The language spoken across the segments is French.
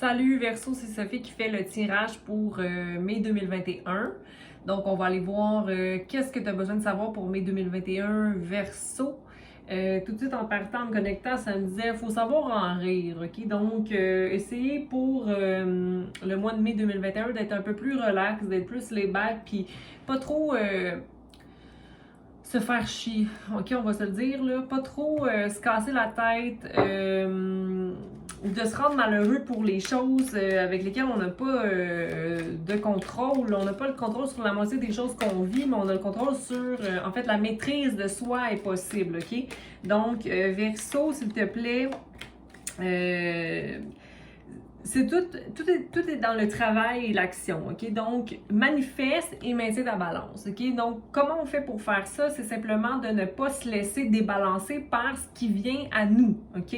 Salut Verseau, c'est Sophie qui fait le tirage pour mai 2021. Donc, on va aller voir qu'est-ce que tu as besoin de savoir pour mai 2021 Verseau. Tout de suite en partant, en me connectant, ça me disait faut savoir en rire, ok? Donc, essayez pour le mois de mai 2021 d'être un peu plus relax, d'être plus laid-back, puis pas trop se faire chier, ok, on va se le dire, là. Pas trop se casser la tête, ou de se rendre malheureux pour les choses avec lesquelles on n'a pas de contrôle. On n'a pas le contrôle sur la moitié des choses qu'on vit, mais on a le contrôle sur, en fait, la maîtrise de soi est possible, ok? Donc, Verseau, s'il te plaît, c'est tout est dans le travail et l'action, ok? Donc, manifeste et maintiens ta balance, ok? Donc, comment on fait pour faire ça? C'est simplement de ne pas se laisser débalancer par ce qui vient à nous, ok?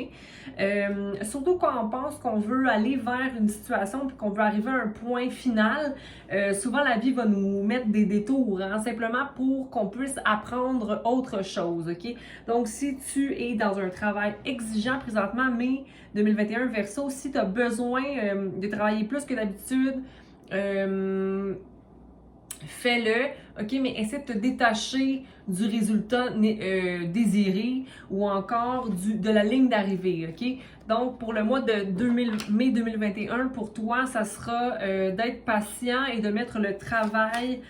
Surtout quand on pense qu'on veut aller vers une situation puis qu'on veut arriver à un point final, souvent la vie va nous mettre des détours, hein, simplement pour qu'on puisse apprendre autre chose, ok? Donc, si tu es dans un travail exigeant présentement, mai 2021 Verseau, si tu as besoin de travailler plus que d'habitude, fais-le, ok, mais essaie de te détacher du résultat désiré ou encore de la ligne d'arrivée, ok? Donc, pour le mois de mai 2021, pour toi, ça sera d'être patient et de mettre le travail,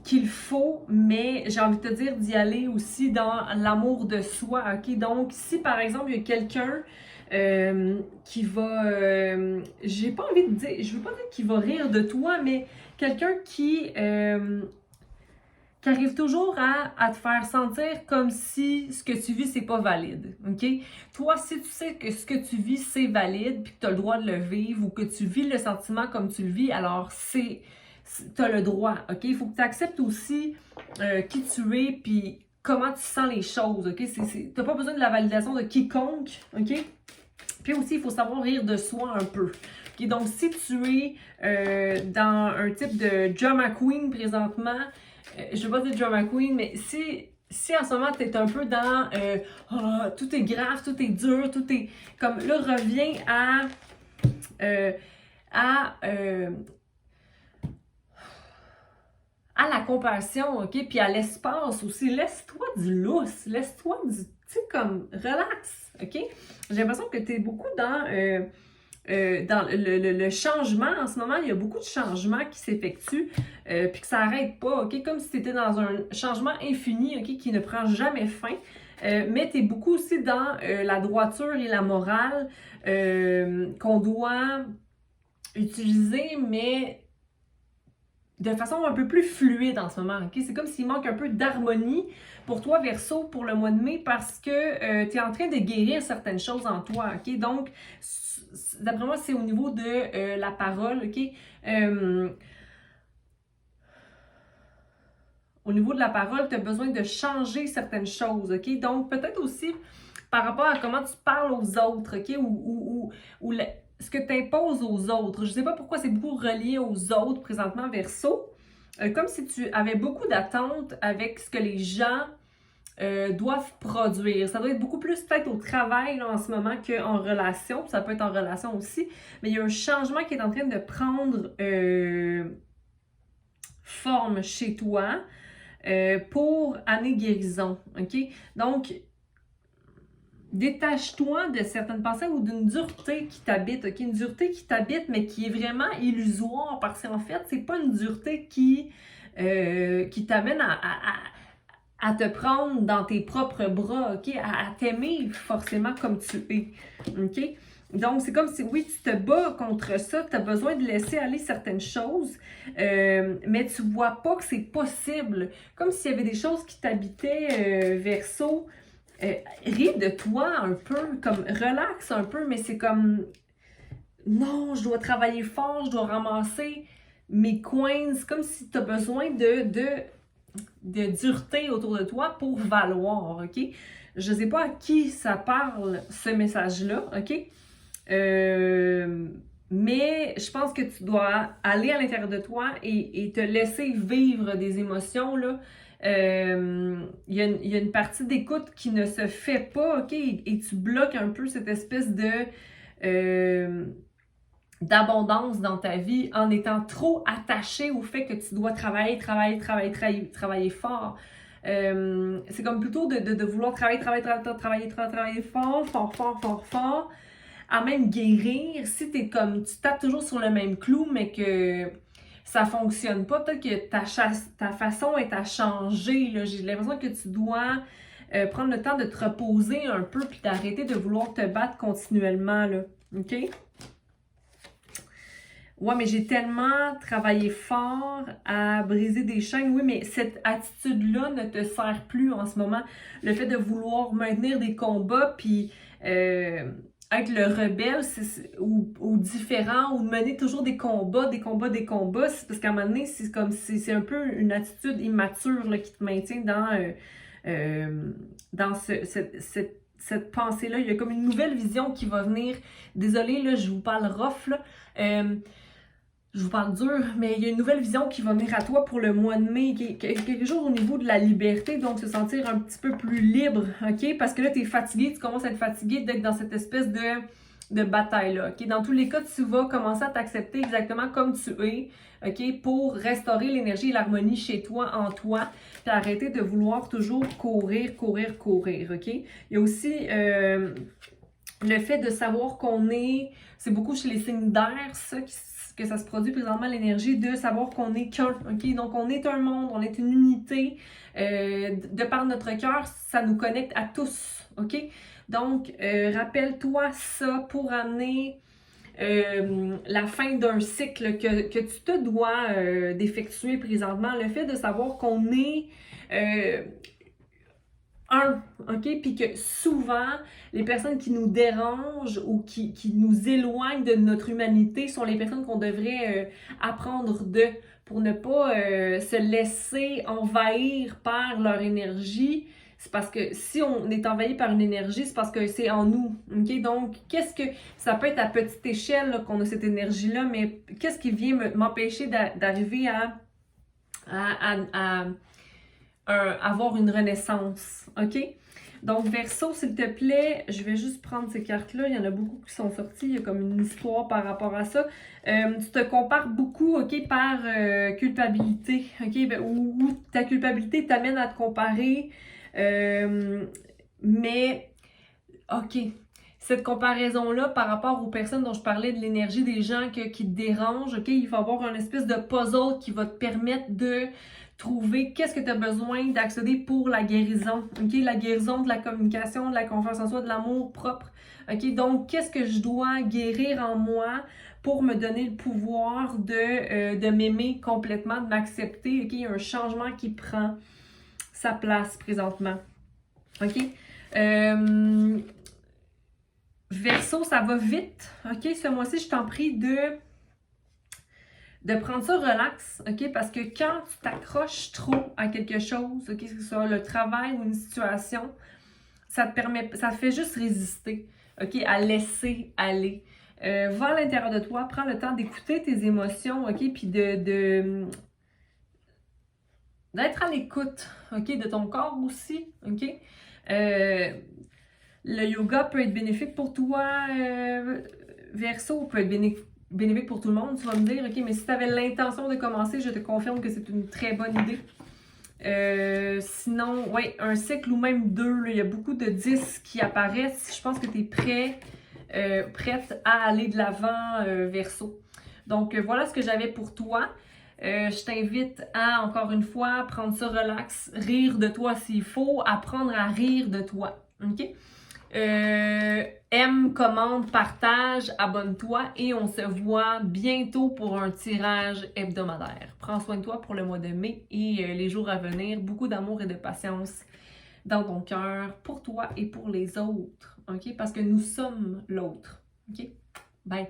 qu'il faut, mais j'ai envie de te dire d'y aller aussi dans l'amour de soi, ok? Donc, si par exemple, il y a quelqu'un qui va, j'ai pas envie de dire, je veux pas dire qu'il va rire de toi, mais quelqu'un qui arrive toujours à te faire sentir comme si ce que tu vis, c'est pas valide, ok? Toi, si tu sais que ce que tu vis, c'est valide, puis que tu as le droit de le vivre, ou que tu vis le sentiment comme tu le vis, alors tu as le droit, ok? Il faut que tu acceptes aussi qui tu es, puis comment tu sens les choses, ok? Tu n'as pas besoin de la validation de quiconque, ok? Puis aussi, il faut savoir rire de soi un peu. Okay? Donc, si tu es dans un type de drama queen présentement, je ne veux pas dire drama queen, mais si en ce moment tu es un peu dans oh, tout est grave, tout est dur, tout est comme là, reviens à la compassion, ok, puis à l'espace aussi. Laisse-toi du lousse, laisse-toi du, tu sais, comme relax, ok. J'ai l'impression que tu es beaucoup dans le changement. En ce moment, il y a beaucoup de changements qui s'effectuent, puis que ça n'arrête pas, ok? Comme si tu étais dans un changement infini, ok? Qui ne prend jamais fin. Mais tu es beaucoup aussi dans la droiture et la morale qu'on doit utiliser, mais de façon un peu plus fluide en ce moment, ok? C'est comme s'il manque un peu d'harmonie pour toi, Verseau, pour le mois de mai, parce que tu es en train de guérir certaines choses en toi, ok? Donc, d'après moi, c'est au niveau de la parole, ok? Au niveau de la parole, tu as besoin de changer certaines choses, ok? Donc, peut-être aussi par rapport à comment tu parles aux autres, ok? Ou ce que tu imposes aux autres. Je ne sais pas pourquoi c'est beaucoup relié aux autres présentement, Verseau. Comme si tu avais beaucoup d'attentes avec ce que les gens doivent produire. Ça doit être beaucoup plus peut-être au travail là, en ce moment qu'en relation. Ça peut être en relation aussi. Mais il y a un changement qui est en train de prendre forme chez toi pour année guérison. OK? Donc, détache-toi de certaines pensées ou d'une dureté qui t'habite, ok? Une dureté qui t'habite, mais qui est vraiment illusoire parce qu'en fait, c'est pas une dureté qui t'amène à te prendre dans tes propres bras, ok? À t'aimer forcément comme tu es, ok? Donc, c'est comme si, oui, tu te bats contre ça, tu as besoin de laisser aller certaines choses, mais tu vois pas que c'est possible. Comme s'il y avait des choses qui t'habitaient, Verseau. Ris de toi un peu, comme relax un peu, mais c'est comme non, je dois travailler fort, je dois ramasser mes coins. C'est comme si tu as besoin de dureté autour de toi pour valoir, ok? Je sais pas à qui ça parle, ce message-là, ok? Mais je pense que tu dois aller à l'intérieur de toi et te laisser vivre des émotions, là. Il y a une partie d'écoute qui ne se fait pas, OK? Et tu bloques un peu cette espèce d'abondance dans ta vie en étant trop attaché au fait que tu dois travailler fort. C'est comme plutôt de vouloir travailler fort, à même guérir. Si tu tapes toujours sur le même clou, mais que ça fonctionne pas, peut-être que ta façon est à changer. J'ai l'impression que tu dois prendre le temps de te reposer un peu puis d'arrêter de vouloir te battre continuellement, là. OK? Ouais, mais j'ai tellement travaillé fort à briser des chaînes. Oui, mais cette attitude-là ne te sert plus en ce moment. Le fait de vouloir maintenir des combats, puis être le rebelle ou différent, ou de mener toujours des combats, c'est parce qu'à un moment donné, c'est un peu une attitude immature là, qui te maintient dans cette pensée-là. Il y a comme une nouvelle vision qui va venir. Désolée, là, je vous parle rough, là. Je vous parle dur, mais il y a une nouvelle vision qui va venir à toi pour le mois de mai, quelque chose au niveau de la liberté, donc se sentir un petit peu plus libre, OK? Parce que là, tu es fatigué, tu commences à être fatigué d'être dans cette espèce de bataille-là, OK? Dans tous les cas, tu vas commencer à t'accepter exactement comme tu es, OK? Pour restaurer l'énergie et l'harmonie chez toi, en toi, puis arrêter de vouloir toujours courir, OK? Il y a aussi le fait de savoir qu'on est, c'est beaucoup chez les signes d'air, ça, que ça se produit présentement, l'énergie de savoir qu'on est qu'un, OK? Donc, on est un monde, on est une unité. De par notre cœur, ça nous connecte à tous, OK? Donc, rappelle-toi ça pour amener la fin d'un cycle que tu te dois d'effectuer présentement. Le fait de savoir qu'on est OK? Puis que souvent, les personnes qui nous dérangent ou qui nous éloignent de notre humanité sont les personnes qu'on devrait apprendre pour ne pas se laisser envahir par leur énergie. C'est parce que si on est envahi par une énergie, c'est parce que c'est en nous. OK? Donc, ça peut être à petite échelle là, qu'on a cette énergie-là, mais qu'est-ce qui vient m'empêcher d'arriver à avoir une renaissance, OK? Donc, Verseau, s'il te plaît, je vais juste prendre ces cartes-là. Il y en a beaucoup qui sont sorties. Il y a comme une histoire par rapport à ça. Tu te compares beaucoup, OK, par culpabilité, OK? Ou ta culpabilité t'amène à te comparer. Mais, OK, cette comparaison-là par rapport aux personnes dont je parlais, de l'énergie des gens qui te dérangent, OK? Il va y avoir une espèce de puzzle qui va te permettre de trouver qu'est-ce que tu as besoin d'accéder pour la guérison, OK? La guérison de la communication, de la confiance en soi, de l'amour propre, OK? Donc, qu'est-ce que je dois guérir en moi pour me donner le pouvoir de m'aimer complètement, de m'accepter, OK? Il y a un changement qui prend sa place présentement, OK? Verseau, ça va vite, OK? Ce mois-ci, je t'en prie de prendre ça relax, OK? Parce que quand tu t'accroches trop à quelque chose, OK? Que ce soit le travail ou une situation, ça fait juste résister, OK? À laisser aller. Va à l'intérieur de toi, prends le temps d'écouter tes émotions, OK? Puis d'être à l'écoute, OK? De ton corps aussi, OK? Le yoga peut être bénéfique pour toi, Verseau, peut être bénéfique pour tout le monde, tu vas me dire, OK, mais si tu avais l'intention de commencer, je te confirme que c'est une très bonne idée. Sinon, oui, un cycle ou même deux, là, il y a beaucoup de 10 qui apparaissent. Je pense que tu es prête à aller de l'avant, Verseau. Donc, voilà ce que j'avais pour toi. Je t'invite à, encore une fois, prendre ça relax, rire de toi s'il faut, apprendre à rire de toi, OK? Aime, commente, partage, abonne-toi et on se voit bientôt pour un tirage hebdomadaire. Prends soin de toi pour le mois de mai et les jours à venir. Beaucoup d'amour et de patience dans ton cœur pour toi et pour les autres, OK? Parce que nous sommes l'autre, OK? Bye!